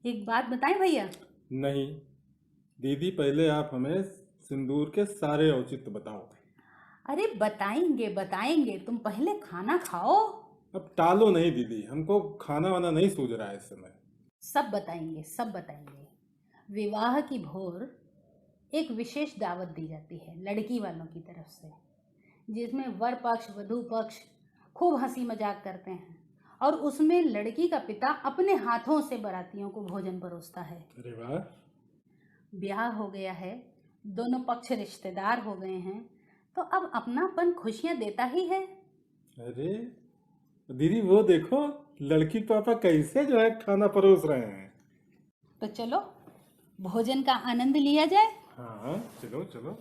एक बात बताएं भैया। नहीं दीदी, पहले आप हमें सिंदूर के सारे औचित्य बताओ। अरे बताएंगे बताएंगे, तुम पहले खाना खाओ। अब टालो नहीं दीदी, हमको खाना वाना नहीं सूझ रहा है इस समय। सब बताएंगे सब बताएंगे। विवाह की भोर एक विशेष दावत दी जाती है लड़की वालों की तरफ से, जिसमें वर पक्ष वधू पक्ष खूब हंसी मजाक करते हैं और उसमें लड़की का पिता अपने हाथों से बारातियों को भोजन परोसता है। अरे वाह! ब्याह हो गया है, दोनों पक्ष रिश्तेदार हो गए हैं, तो अब अपनापन खुशियां देता ही है। अरे दीदी, वो देखो लड़की के पापा कैसे जो है खाना परोस रहे हैं। तो चलो भोजन का आनंद लिया जाए। हाँ चलो चलो।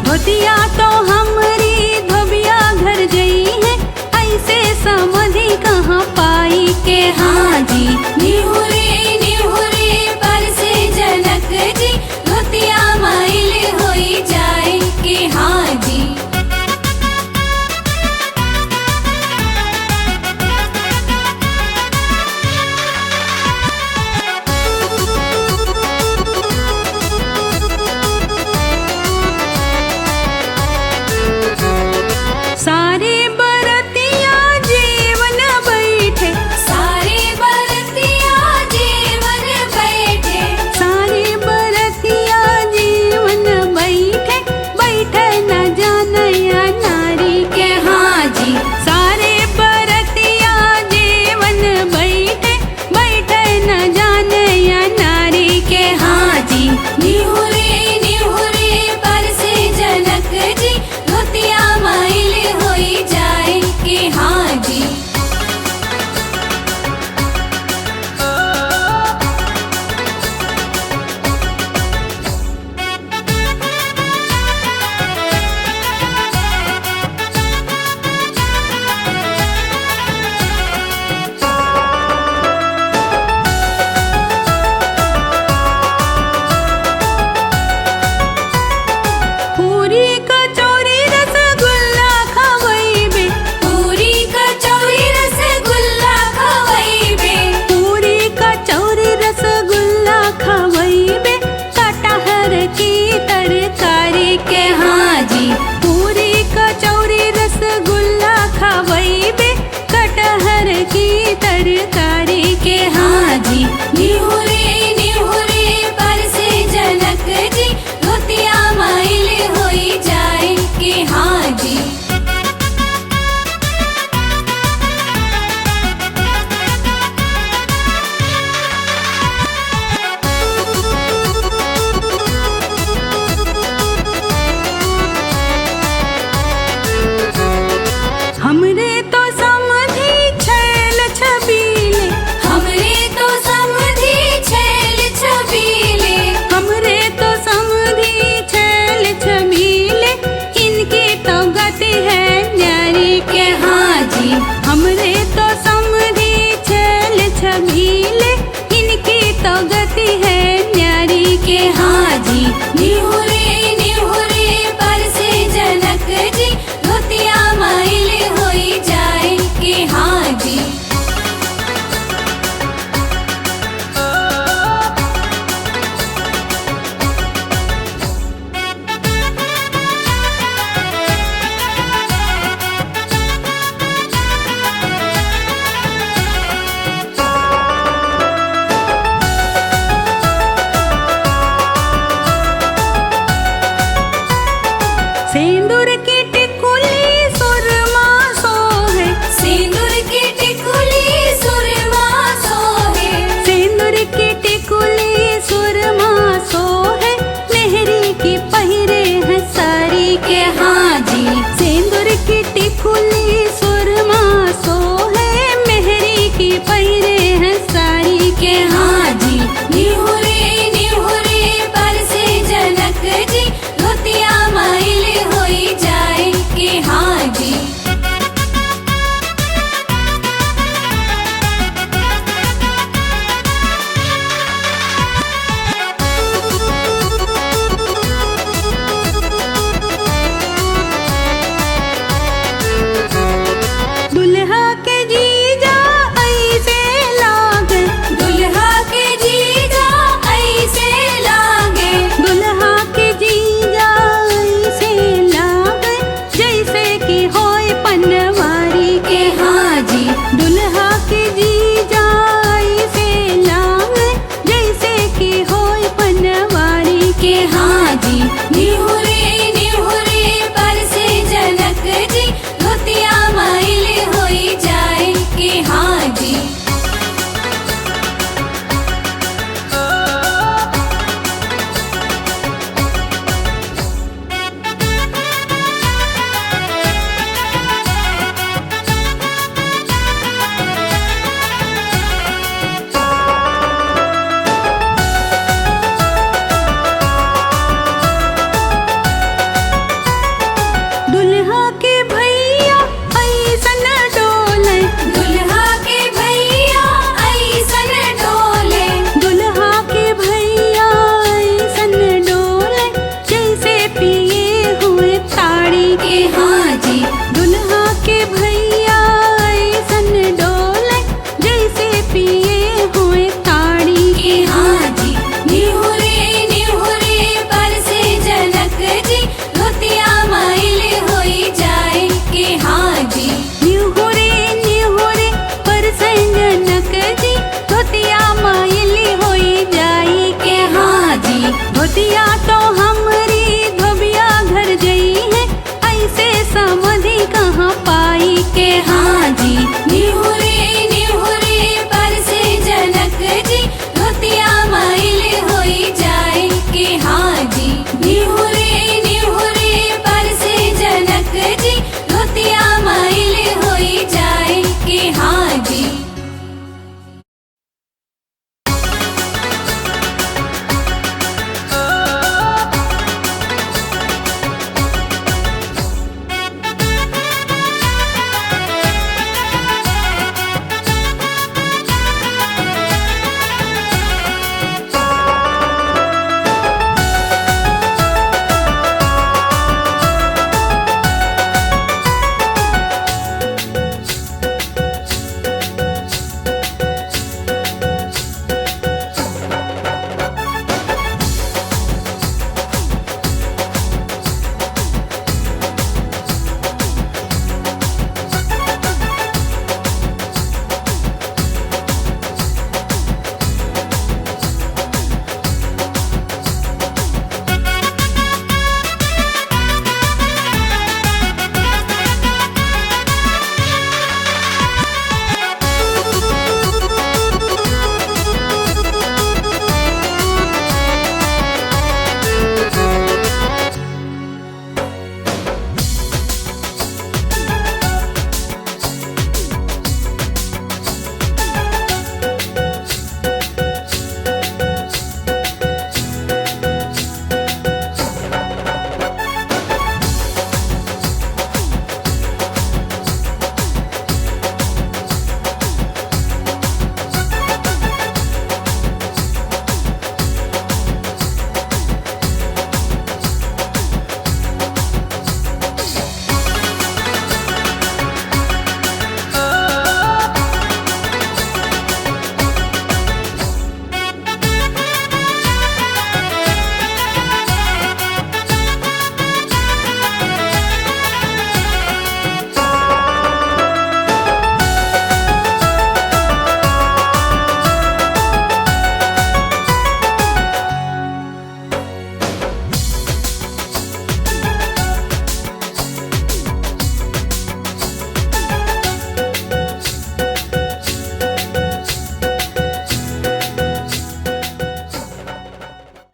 धोतिया तो हमरी धोबिया घर जई है, ऐसे समधि कहाँ पाई के हाँ जी। निहुरे निहुरे पर से जनक जी, धोतिया माइल होई जाए के हाँ जी। सारे बरतिया जीवन बैठे, सारे बरतिया जीवन बैठे, सारे बरतिया जीवन बैठे, बैठे न जानया नारी के हाँ जी। सारे बरतिया जीवन बैठे, बैठे न जानया नारी के हाँ जी। निहुरे निहुरे पर से जनक जी, धोतिया माइल होई जाए के हाँ जी। पूरी कचौरी रसगुल्ला खवैबे, पूरी कचौरी रसगुल्ला खवैबे, पूरी कचौरी रसगुल्ला खवैबे, कटहर की तरकारी के हाँ जी। पूरी कचौरी रसगुल्ला खवैबे, कटहर की तरकारी के हाँ जी। निहुरे निहुरे पर से जनक जी, धोतिया माइल होई जाए के हाँ जी। हमरे तो समधि छैल छबीले, पहिरे हैं साड़ी के हाँ जी निहुरे निहुरे पर से जनक जी धोतिया माइल होई जाए के हाँ जी। दुल्हा के जीजा ऐसे लागे दुल्हा के जीजा ऐसे लागे दुल्हा के जीजा ऐसे लागे जैसे कि होए पनवारी के हाँ जी दुल्हा के जीजा ऐसे लागे जैसे कि होए पनवारी के हाँ जी निहुरे निहुरे पर से जनक जी धोतिया माइल होई जाए के हाँ जी।